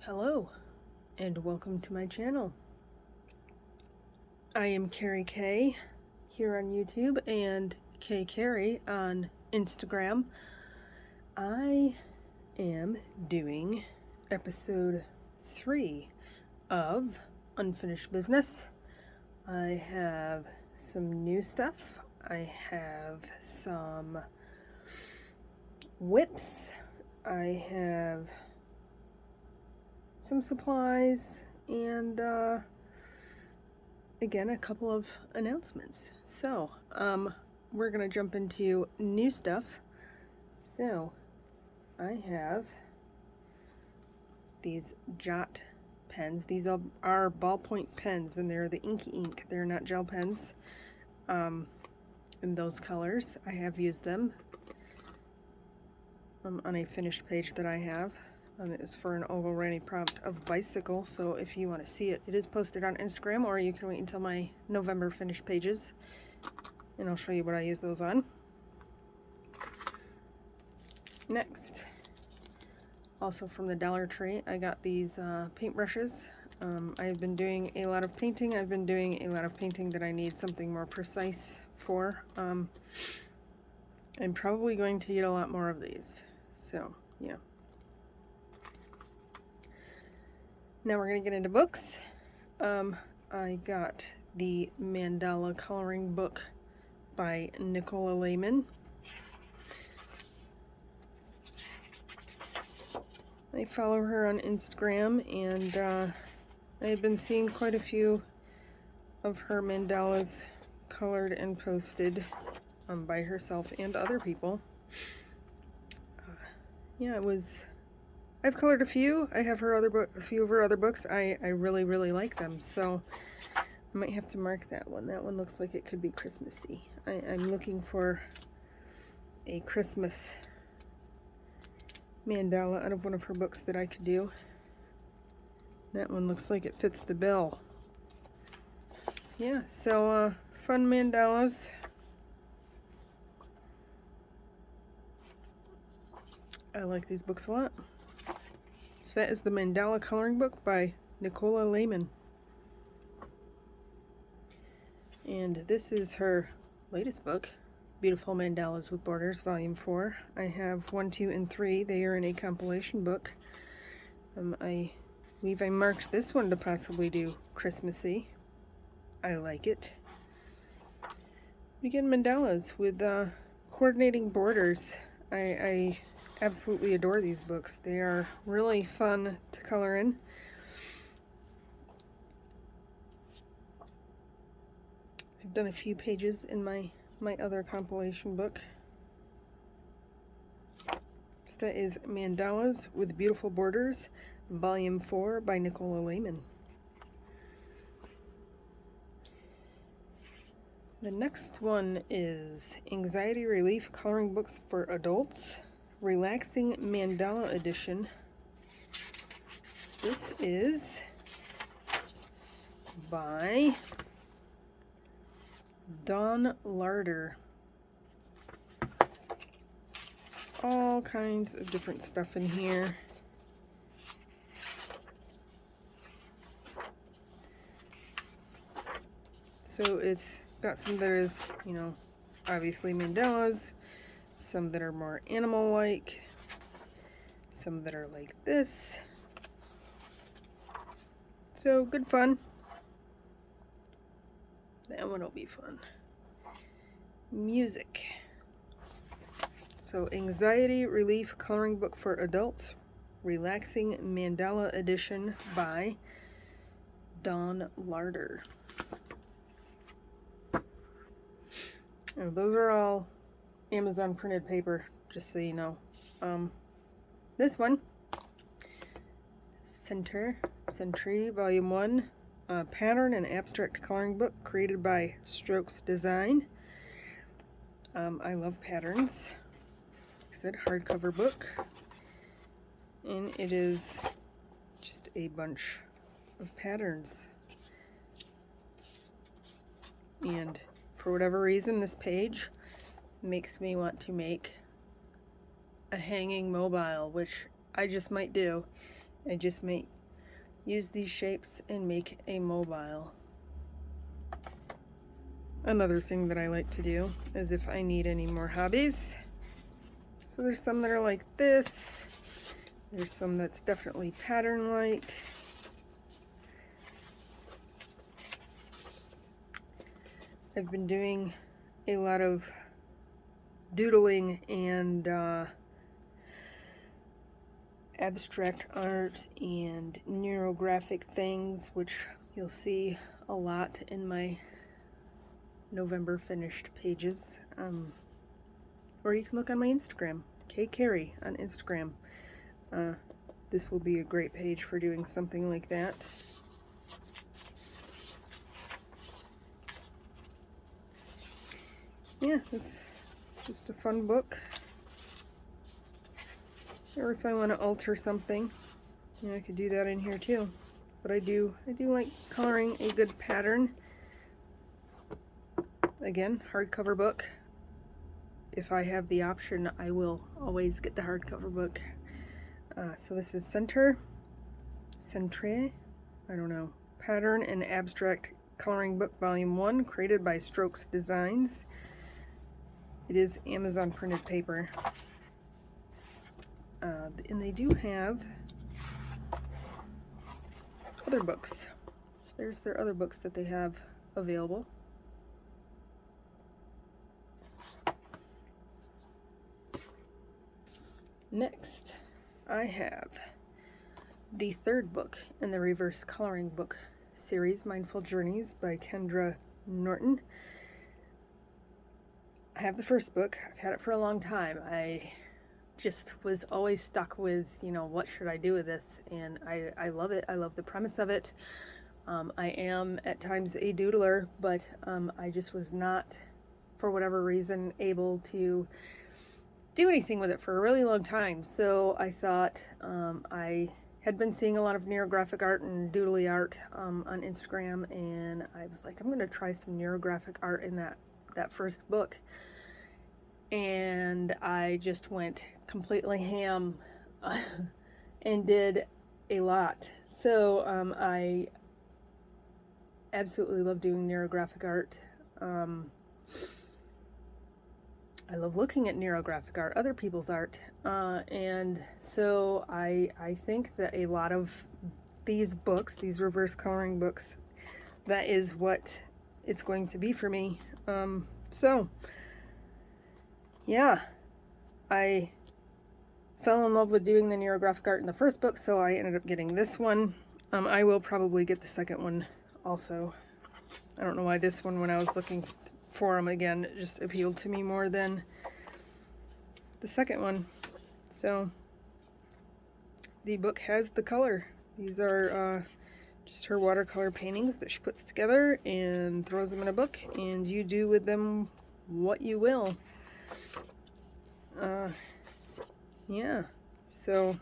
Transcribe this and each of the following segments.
Hello and welcome to my channel. I am Carrie K here on YouTube and K Carrie on Instagram. I am doing episode 3 of Unfinished Business. I have some new stuff. I have some whips. I have some supplies and again a couple of announcements. So we're gonna jump into new stuff. So I have these Jot pens. These are ballpoint pens and they're the inky ink. They're not gel pens in those colors. I have used them on a finished page that I have. It was for an Olga Rani prompt of bicycle, so if you want to see it, it is posted on Instagram, or you can wait until my November finished pages, and I'll show you what I use those on. Next, also from the Dollar Tree, I got these paintbrushes. I've been doing a lot of painting. I've been doing a lot of painting that I need something more precise for. I'm probably going to need a lot more of these, so yeah. Now we're going to get into books. I got the Mandala coloring book by Nicola Lehman. I follow her on Instagram, and I've been seeing quite a few of her mandalas colored and posted by herself and other people. Yeah, I've colored a few. I have a few of her other books. I really, really like them, so I might have to mark that one. That one looks like it could be Christmassy. I'm looking for a Christmas mandala out of one of her books that I could do. That one looks like it fits the bill. Yeah, so fun mandalas. I like these books a lot. So that is the Mandala coloring book by Nicola Lehman. And this is her latest book, Beautiful Mandalas with Borders, Volume 4. I have 1, 2, and 3. They are in a compilation book. I believe I marked this one to possibly do Christmassy. I like it. Again, mandalas with coordinating borders. I absolutely adore these books. They are really fun to color in. I've done a few pages in my other compilation book. So that is Mandalas with Beautiful Borders, Volume 4 by Nicola Lehman. The next one is Anxiety Relief Coloring Books for Adults, Relaxing Mandala Edition. This is by Dawn Larder. All kinds of different stuff in here. So it's got some that is, obviously mandalas, some that are more animal-like, some that are like this. So good fun. That one will be fun. Music. So Anxiety Relief Coloring Book for Adults, Relaxing Mandala Edition by Dawn Larder. And those are all Amazon printed paper, just so you know. This one, Century, Volume 1, Pattern and Abstract Coloring Book created by Strokes Design. I love patterns. Like I said, hardcover book. And it is just a bunch of patterns. And for whatever reason, this page makes me want to make a hanging mobile, which I just might do. I just may use these shapes and make a mobile. Another thing that I like to do is if I need any more hobbies. So there's some that are like this. There's some that's definitely pattern-like. I've been doing a lot of doodling and abstract art and neurographic things, which you'll see a lot in my November finished pages. Or you can look on my Instagram, kcarey on Instagram. This will be a great page for doing something like that. Yeah, it's just a fun book. Or if I want to alter something, you know, I could do that in here too. But I do like coloring a good pattern. Again, hardcover book. If I have the option, I will always get the hardcover book. So this is Centre, I don't know, Pattern and Abstract Coloring Book Volume 1, created by Strokes Designs. It is Amazon printed paper. And they do have other books. So there's their other books that they have available. Next, I have the third book in the reverse coloring book series, Mindful Journeys by Kendra Norton. I have the first book. I've had it for a long time. I just was always stuck with, you know, what should I do with this? And I love it. I love the premise of it. I am at times a doodler, but I just was not, for whatever reason, able to do anything with it for a really long time. So I thought, I had been seeing a lot of neurographic art and doodly art on Instagram, and I was like, I'm going to try some neurographic art in that first book. And I just went completely ham and did a lot. So I absolutely love doing neurographic art. I love looking at neurographic art, other people's art, and so I think that a lot of these books, these reverse coloring books, that is what it's going to be for me. So yeah, I fell in love with doing the neurographic art in the first book, so I ended up getting this one. I will probably get the second one also. I don't know why this one, when I was looking for them again, it just appealed to me more than the second one. So the book has the color. These are just her watercolor paintings that she puts together and throws them in a book, and you do with them what you will. Yeah, so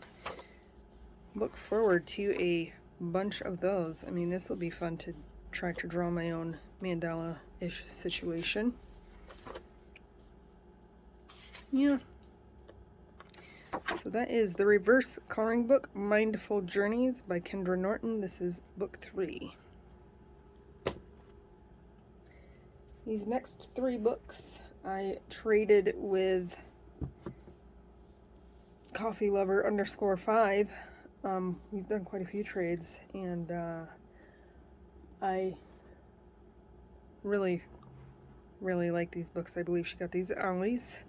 look forward to a bunch of those. I mean, this will be fun to try to draw my own mandala-ish situation. Yeah. So that is the reverse coloring book, Mindful Journeys by Kendra Norton. This is book 3. These next 3 books I traded with Coffee Lover _5. We've done quite a few trades, and I really like these books. I believe she got these at Ollie's.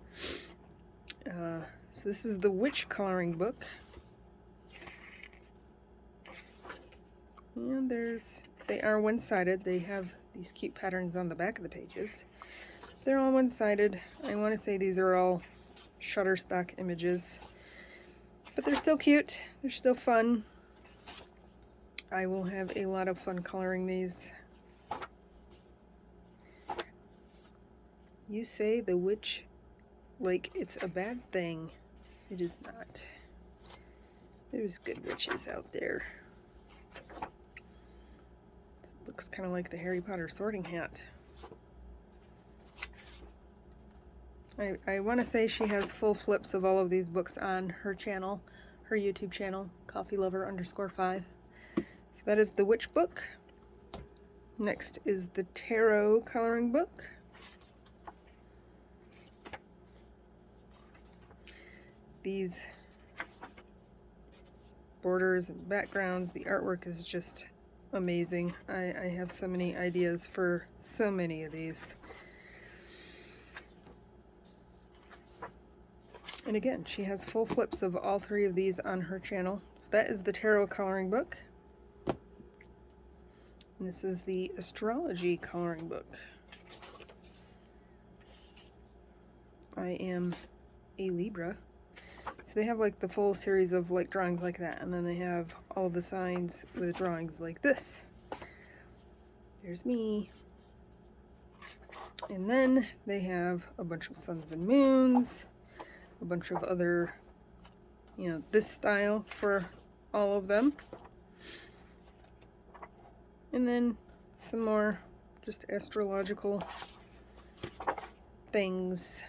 So this is the Witch coloring book, and they are one-sided. They have these cute patterns on the back of the pages. They're all one-sided. I want to say these are all Shutterstock images, but they're still cute. They're still fun. I will have a lot of fun coloring these. You say the witch like it's a bad thing. It is not. There's good witches out there. It looks kind of like the Harry Potter sorting hat. I want to say she has full flips of all of these books on her channel. her YouTube channel, coffeelover_5. So that is the witch book. Next is the tarot coloring book. These borders and backgrounds, the artwork is just amazing. I have so many ideas for so many of these. And again, she has full flips of all three of these on her channel. So that is the tarot coloring book. And this is the astrology coloring book. I am a Libra. So they have like the full series of like drawings like that, and then they have all the signs with drawings like this. There's me. And then they have a bunch of suns and moons, a bunch of other, you know, this style for all of them. And then some more just astrological things.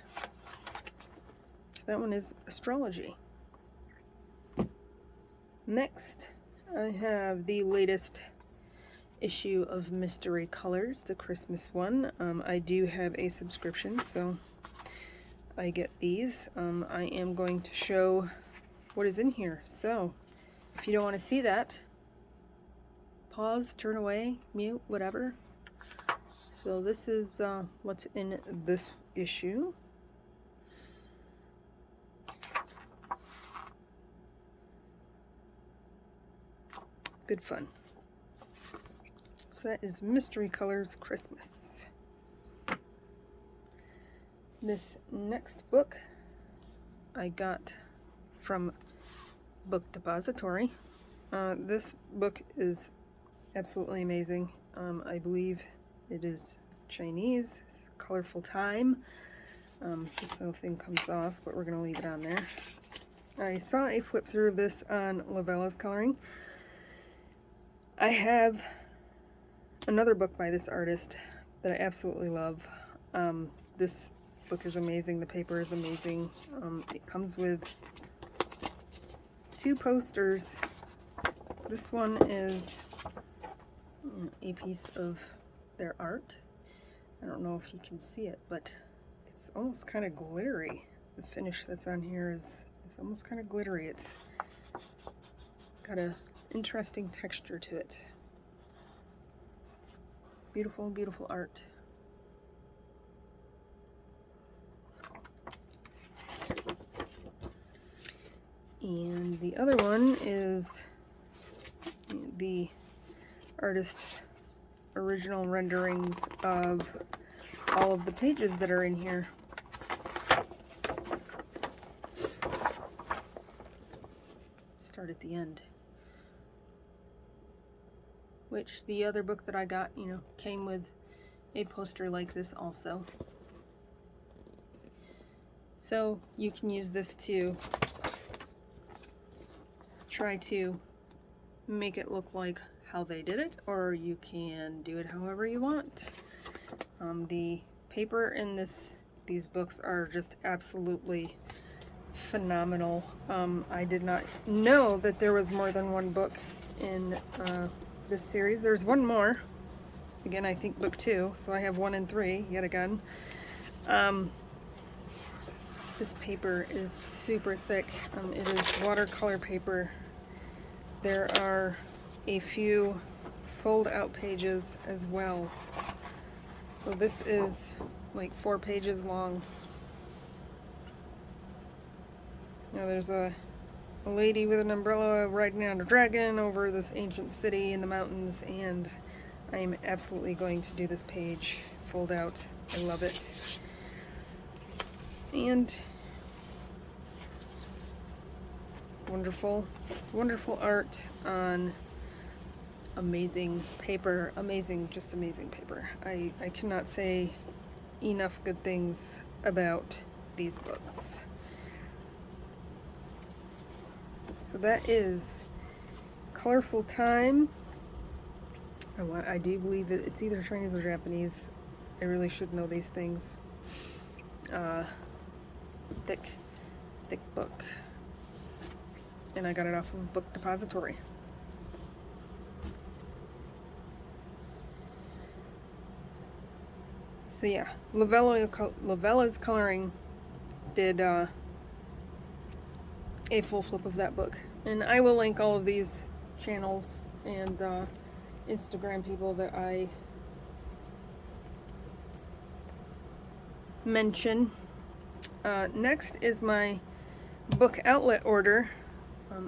So that one is astrology. Next, I have the latest issue of Mystery Colors, the Christmas one. I do have a subscription, so I get these. I am going to show what is in here. So, if you don't want to see that, pause, turn away, mute, whatever. So this is what's in this issue. Good fun. So that is Mystery Colors Christmas. This next book I got from Book Depository. This book is absolutely amazing. I believe it is Chinese. It's Colorful Time. This little thing comes off, but we're going to leave it on there. I saw a flip through of this on Lavella's Coloring. I have another book by this artist that I absolutely love. This book is amazing. The paper is amazing. It comes with 2 posters. This one is a piece of their art. I don't know if you can see it, but it's almost kind of glittery. The finish that's on here is almost kind of glittery. It's got a interesting texture to it. Beautiful, beautiful art. And the other one is the artist's original renderings of all of the pages that are in here. Start at the end. Which the other book that I got, you know, came with a poster like this also. So you can use this to try to make it look like how they did it, or you can do it however you want. The paper in these books are just absolutely phenomenal. I did not know that there was more than one book in this series. There's one more. Again, I think book 2, so I have 1 and 3 yet again. This paper is super thick. It is watercolor paper. There are a few fold-out pages as well. So this is like 4 pages long. Now there's a lady with an umbrella riding on a dragon over this ancient city in the mountains, and I am absolutely going to do this page fold out. I love it. And wonderful, wonderful art on amazing paper. Amazing, just amazing paper. I cannot say enough good things about these books. So that is Colorful Time. I do believe it's either Chinese or Japanese. I really should know these things. Thick book. and I got it off of Book Depository. So yeah, Lavella's Coloring did a full flip of that book, and I will link all of these channels and Instagram people that I mention. Next is my book outlet order.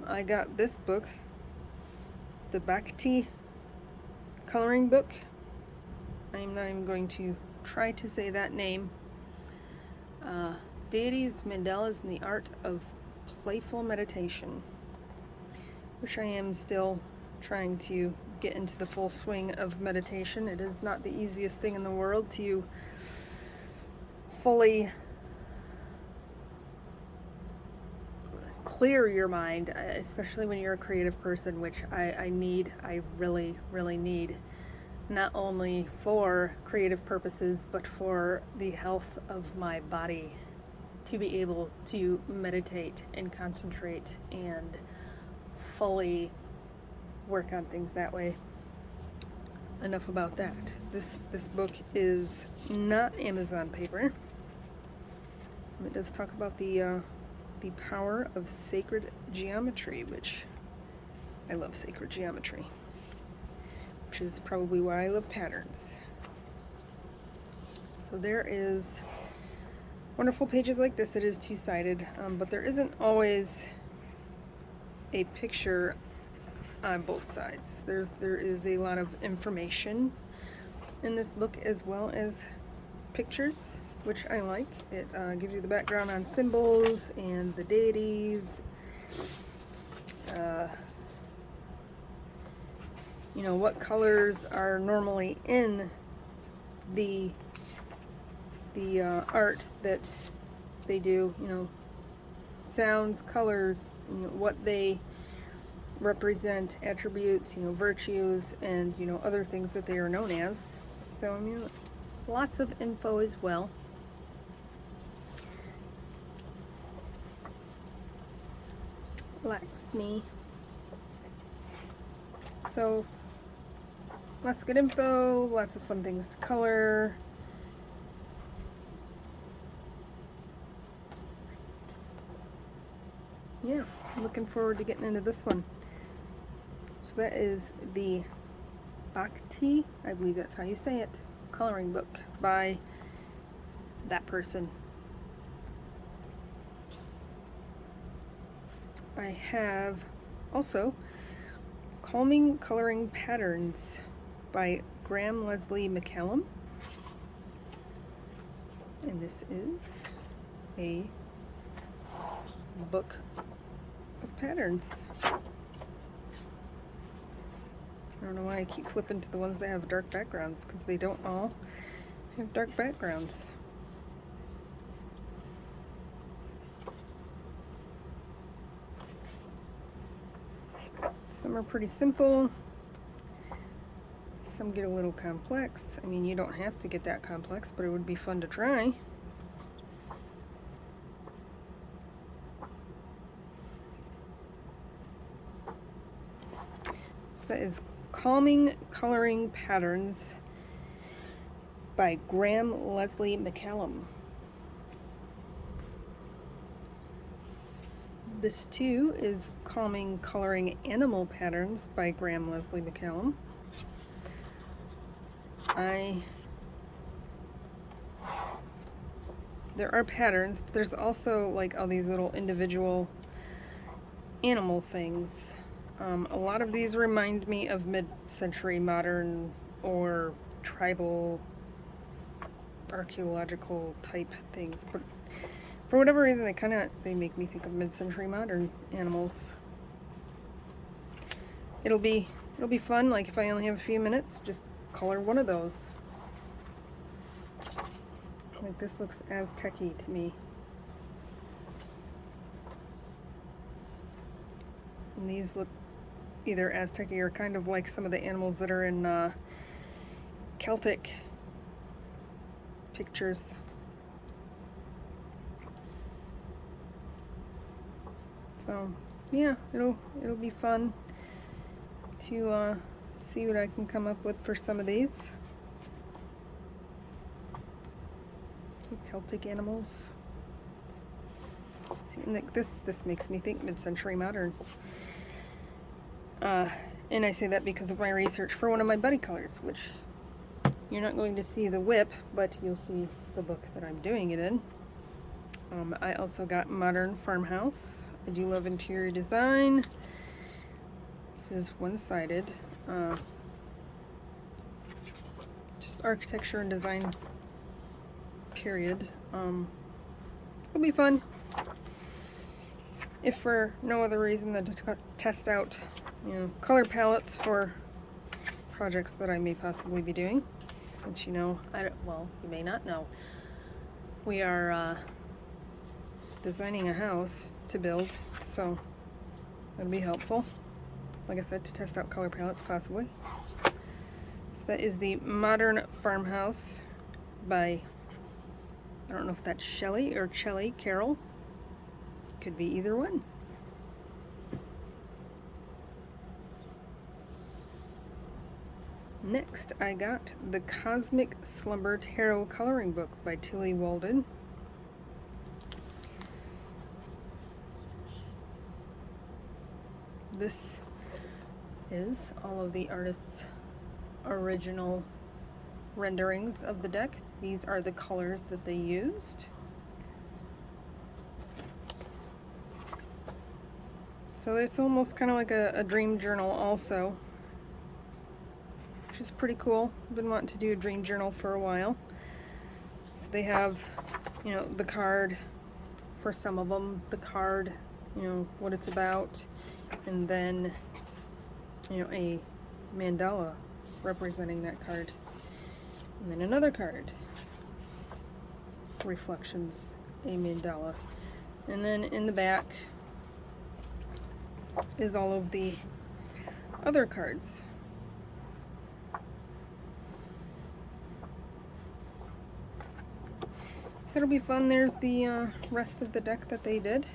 I got this book, the Bhakti coloring book. I'm not even going to try to say that name. Deities, Mandels, and the Art of Playful Meditation, which I am still trying to get into the full swing of meditation. It is not the easiest thing in the world to fully clear your mind, especially when you're a creative person, which I really, really need, not only for creative purposes, but for the health of my body, to be able to meditate and concentrate and fully work on things that way. Enough about that. This book is not Amazon paper. It does talk about the power of sacred geometry, which I love sacred geometry, which is probably why I love patterns. So there is wonderful pages like this. It is two-sided, but there isn't always a picture on both sides. There is a lot of information in this book as well as pictures, which I like. It gives you the background on symbols and the deities. You know, what colors are normally in the art that they do, you know, sounds, colors, you know, what they represent, attributes, you know, virtues, and, you know, other things that they are known as. So, I mean, lots of info as well. Lakshmi. So, lots of good info, lots of fun things to color. Yeah, I'm looking forward to getting into this one. So that is the Bhakti, I believe that's how you say it, coloring book by that person. I have also Calming Coloring Patterns by Graham Leslie McCallum. And this is a book of patterns. I don't know why I keep flipping to the ones that have dark backgrounds, because they don't all have dark backgrounds. Some are pretty simple. Some get a little complex. I mean, you don't have to get that complex, but it would be fun to try. So that is Calming Coloring Patterns by Graham Leslie McCallum. This too is Calming Coloring Animal Patterns by Graham Leslie McCallum. There are patterns, but there's also like all these little individual animal things. A lot of these remind me of mid-century modern or tribal archaeological type things, but for whatever reason they make me think of mid-century modern animals. It'll be fun, like if I only have a few minutes, just color one of those. Like this looks Aztec-y to me. And these look either Aztec-y or kind of like some of the animals that are in Celtic pictures. So yeah, it'll be fun to see what I can come up with for some of these. Some Celtic animals. See, like this makes me think mid-century modern. And I say that because of my research for one of my buddy colors, which you're not going to see the whip, but you'll see the book that I'm doing it in. I also got Modern Farmhouse. I do love interior design. This is one-sided. Just architecture and design, period. It'll be fun. If for no other reason than to test out, color palettes for projects that I may possibly be doing. Since well, you may not know, we are designing a house to build, so that'll be helpful. Like I said, to test out color palettes possibly. So that is the Modern Farmhouse by, I don't know if that's Shelley or Shelley Carroll. Could be either one. Next, I got the Cosmic Slumber Tarot Coloring Book by Tilly Walden. This is all of the artist's original renderings of the deck. These are the colors that they used. So it's almost kind of like a dream journal also, which is pretty cool. I've been wanting to do a dream journal for a while. So they have, the card for some of them, the card, what it's about, and then, a mandala representing that card. And then another card, reflections, a mandala. And then in the back is all of the other cards. So it'll be fun. There's the rest of the deck that they did.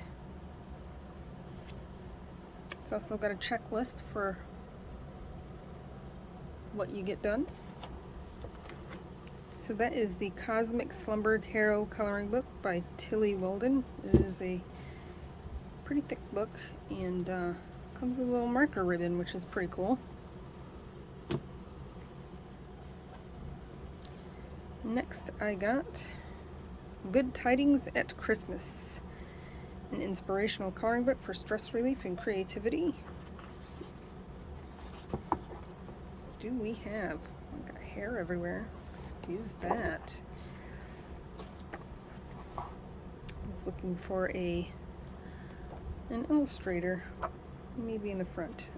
It's also got a checklist for what you get done. So that is the Cosmic Slumber Tarot Coloring Book by Tilly Walden. It is a pretty thick book, and comes with a little marker ribbon, which is pretty cool. Next, I got Good Tidings at Christmas, an inspirational coloring book for stress relief and creativity. Do we have? I've got hair everywhere. Excuse that. I was looking for an illustrator, maybe in the front.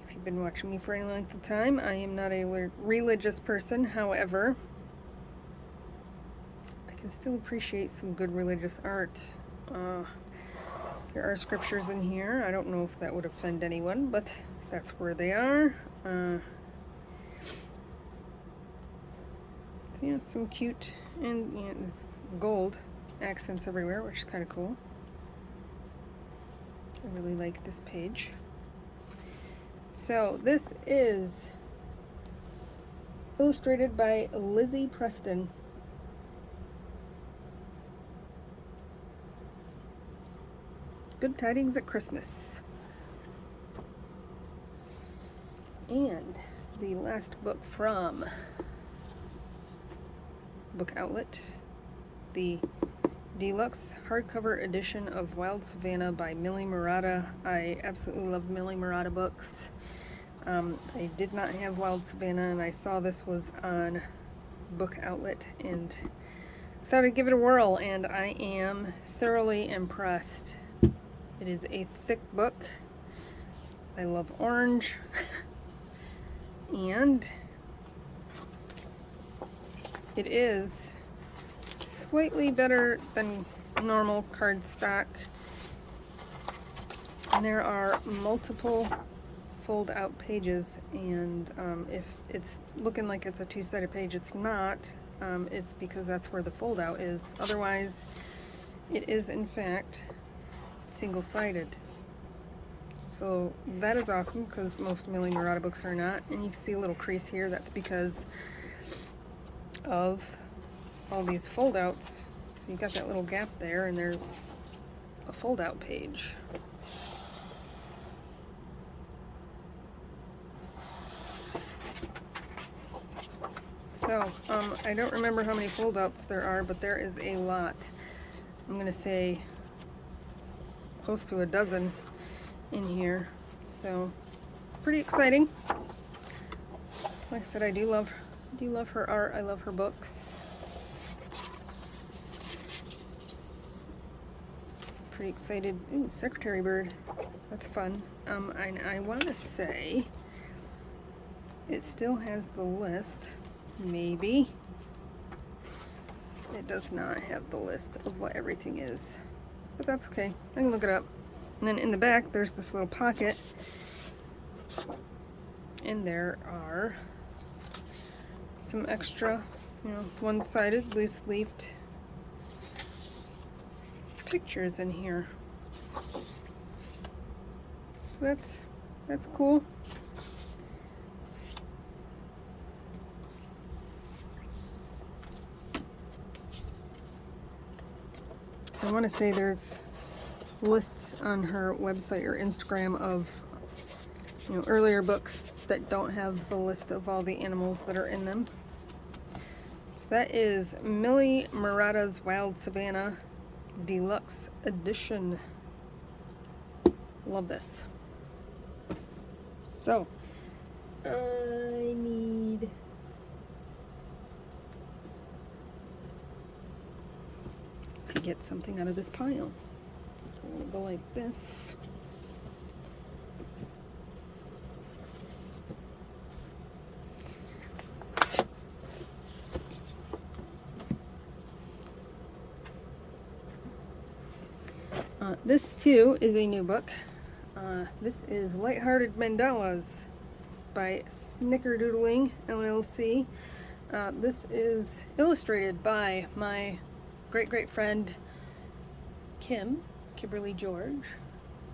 If you've been watching me for any length of time, I am not a religious person. However, I can still appreciate some good religious art. There are scriptures in here. I don't know if that would offend anyone, but that's where they are. So yeah, some cute, and it's gold accents everywhere, which is kind of cool. I really like this page. So this is illustrated by Lizzie Preston. Good Tidings at Christmas. And the last book from Book Outlet, the deluxe hardcover edition of Wild Savannah by Millie Murata. I absolutely love Millie Murata books. I did not have Wild Savannah, and I saw this was on Book Outlet, and thought I'd give it a whirl, and I am thoroughly impressed. It is a thick book. I love orange. And it is slightly better than normal cardstock. And there are multiple fold-out pages, and if it's looking like it's a two-sided page, it's not. It's because that's where the fold-out is. Otherwise, it is in fact single-sided. So that is awesome because most Millie Murata books are not. And you can see a little crease here. That's because of all these fold-outs. So you got that little gap there, and there's a fold-out page. So, I don't remember how many fold-outs there are, but there is a lot. I'm going to say close to a dozen in here. So, pretty exciting. Like I said, I do love her art. I love her books. Pretty excited. Ooh, secretary bird. That's fun. I want to say it still has the list. Maybe. It does not have the list of what everything is. But that's okay. I can look it up. And then in the back, there's this little pocket. And there are some extra, one-sided, loose-leafed pictures in here. So that's cool. I want to say there's lists on her website or Instagram of earlier books that don't have the list of all the animals that are in them. So that is Millie Murata's Wild Savannah Deluxe Edition. Love this. So I need to get something out of this pile. So I'm gonna go like this. This too is a new book. This is Lighthearted Mandalas by Snickerdoodlingllc. This is illustrated by my great friend Kimberly George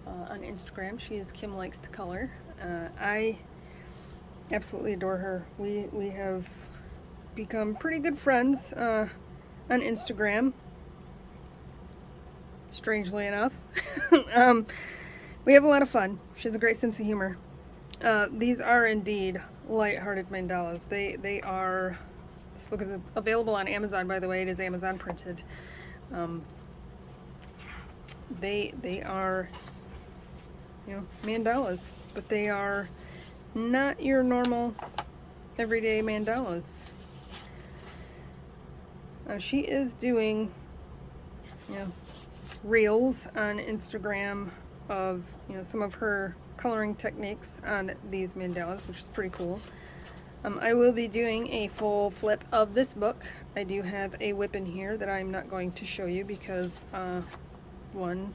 on Instagram. She is Kim Likes to Color. I absolutely adore her. We have become pretty good friends on Instagram, strangely enough. We have a lot of fun. She has a great sense of humor. These are indeed lighthearted mandalas. They are. This book is available on Amazon, by the way. It is Amazon printed. They are, mandalas, but they are not your normal everyday mandalas. She is doing, reels on Instagram of, some of her coloring techniques on these mandalas, which is pretty cool. I will be doing a full flip of this book. I do have a whip in here that I'm not going to show you because, one,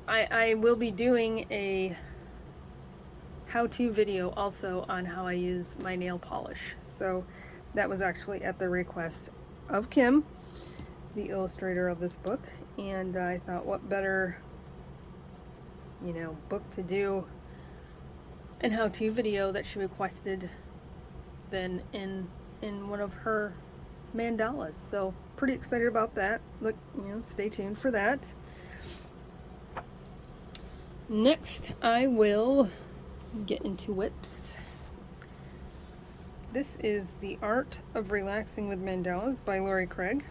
I will be doing a how-to video also on how I use my nail polish. So that was actually at the request of Kim, the illustrator of this book, and I thought what better, book to do and how-to video that she requested than in one of her mandalas. So pretty excited about that. Look, stay tuned for that. Next, I will get into whips. This is The Art of Relaxing with Mandalas by Lori Craig.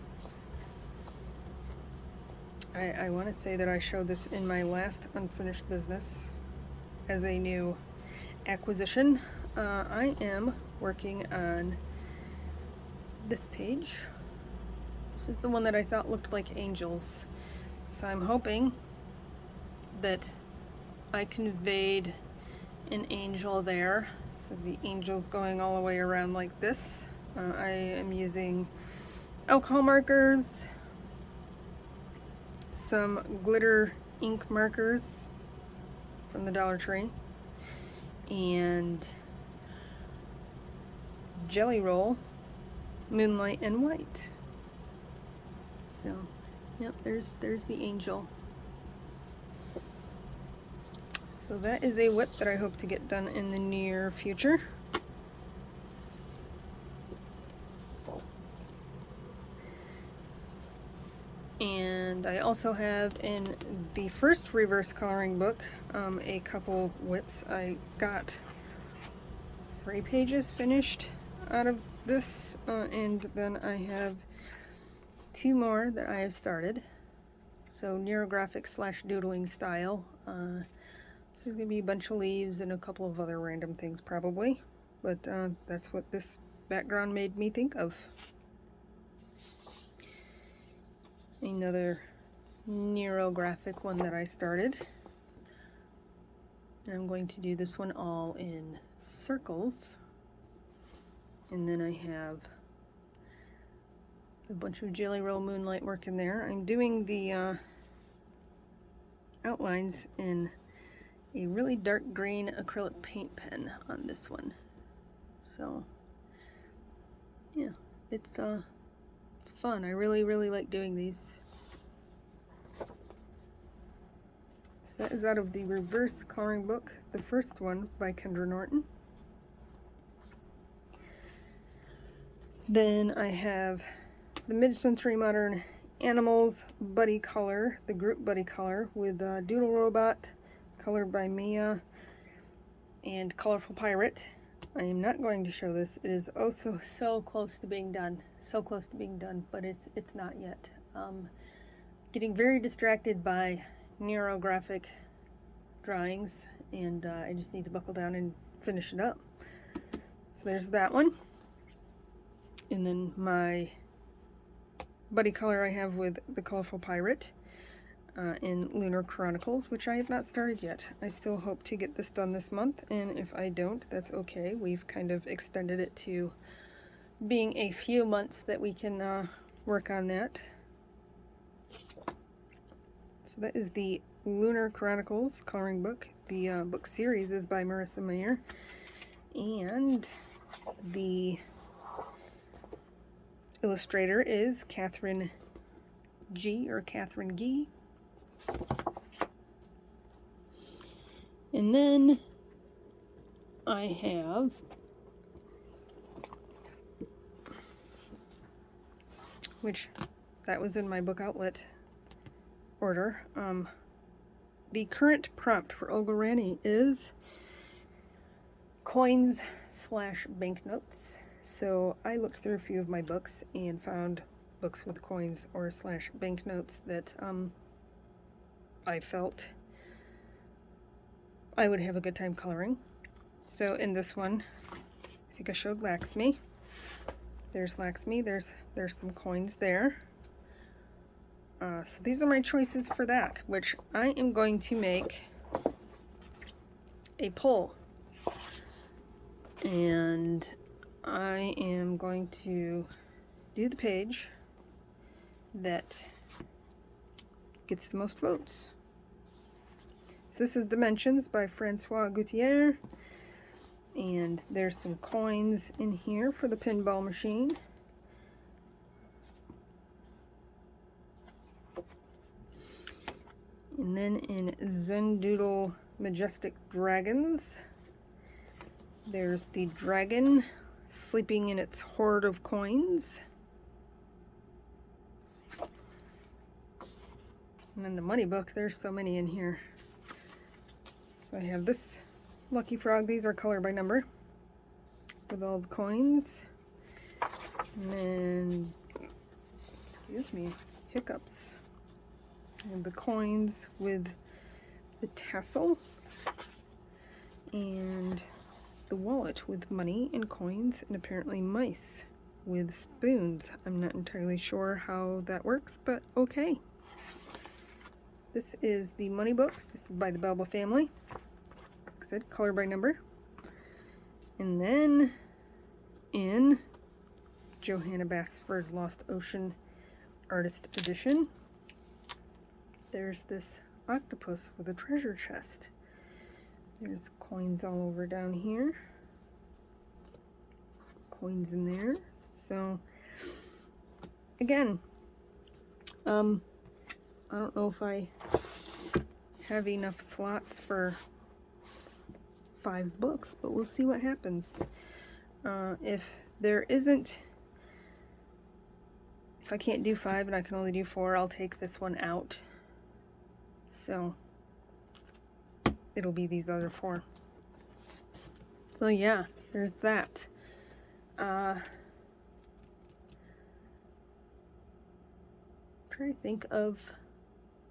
I want to say that I showed this in my last unfinished business as a new acquisition. I am working on this page. This is the one that I thought looked like angels. So I'm hoping that I conveyed an angel there. So the angel's going all the way around like this. I am using alcohol markers, some glitter ink markers from the Dollar Tree, and Jelly Roll, Moonlight and White. So, yep, there's the angel. So that is a whip that I hope to get done in the near future. And I also have in the first reverse coloring book a couple whips. I got 3 pages finished out of this, and then I have 2 more that I have started. So neurographic / doodling style. So there's gonna be a bunch of leaves and a couple of other random things probably, but that's what this background made me think of. Another neurographic one that I started. And I'm going to do this one all in circles. And then I have a bunch of Jelly Roll Moonlight work in there. I'm doing the outlines in a really dark green acrylic paint pen on this one. So yeah, it's fun. I really like doing these. So that is out of the reverse coloring book, the first one by Kendra Norton. Then I have the Mid-Century Modern Animals Buddy Color, the group Buddy Color, with Doodle Robot, colored by Mia, and Colorful Pirate. I am not going to show this. It is oh so close to being done. So close to being done, but it's not yet. Getting very distracted by neurographic drawings, and I just need to buckle down and finish it up. So there's that one. And then my buddy color I have with the Colorful Pirate in Lunar Chronicles, which I have not started yet. I still hope to get this done this month, and if I don't, that's okay. We've kind of extended it to being a few months that we can work on that. So that is the Lunar Chronicles coloring book. The book series is by Marissa Meyer, and the illustrator is Catherine G. or Catherine Gee. And then I have which that was in my book outlet order. The current prompt for Olga Rani is coins / banknotes. So I looked through a few of my books and found books with coins or / banknotes that I felt I would have a good time coloring. So in this one, I think I showed Laxmi. There's Laxmi. There's some coins there. So these are my choices for that, which I am going to make a poll. And I am going to do the page that gets the most votes. So this is Dimensions by Francois Gutierrez. And there's some coins in here for the pinball machine. And then in Zen Doodle Majestic Dragons, there's the dragon sleeping in its hoard of coins. And then the money book, there's so many in here. So I have this Lucky Frog. These are color by number with all the coins. And then, excuse me, hiccups. And the coins with the tassel. And the wallet with money and coins, and apparently mice with spoons. I'm not entirely sure how that works, but okay. This is the money book. This is by the Belba family. Like I said, color by number. And then in Johanna Basford Lost Ocean Artist Edition, there's this octopus with a treasure chest. There's coins all over down here. Coins in there. So, again, I don't know if I have enough slots for 5 books, but we'll see what happens. If there isn't, if I can't do 5 and I can only do 4, I'll take this one out. So it'll be these other 4. So yeah, there's that. Trying to think of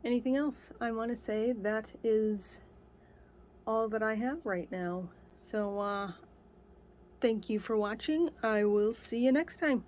anything else I want to say. That is all that I have right now. So thank you for watching. I will see you next time.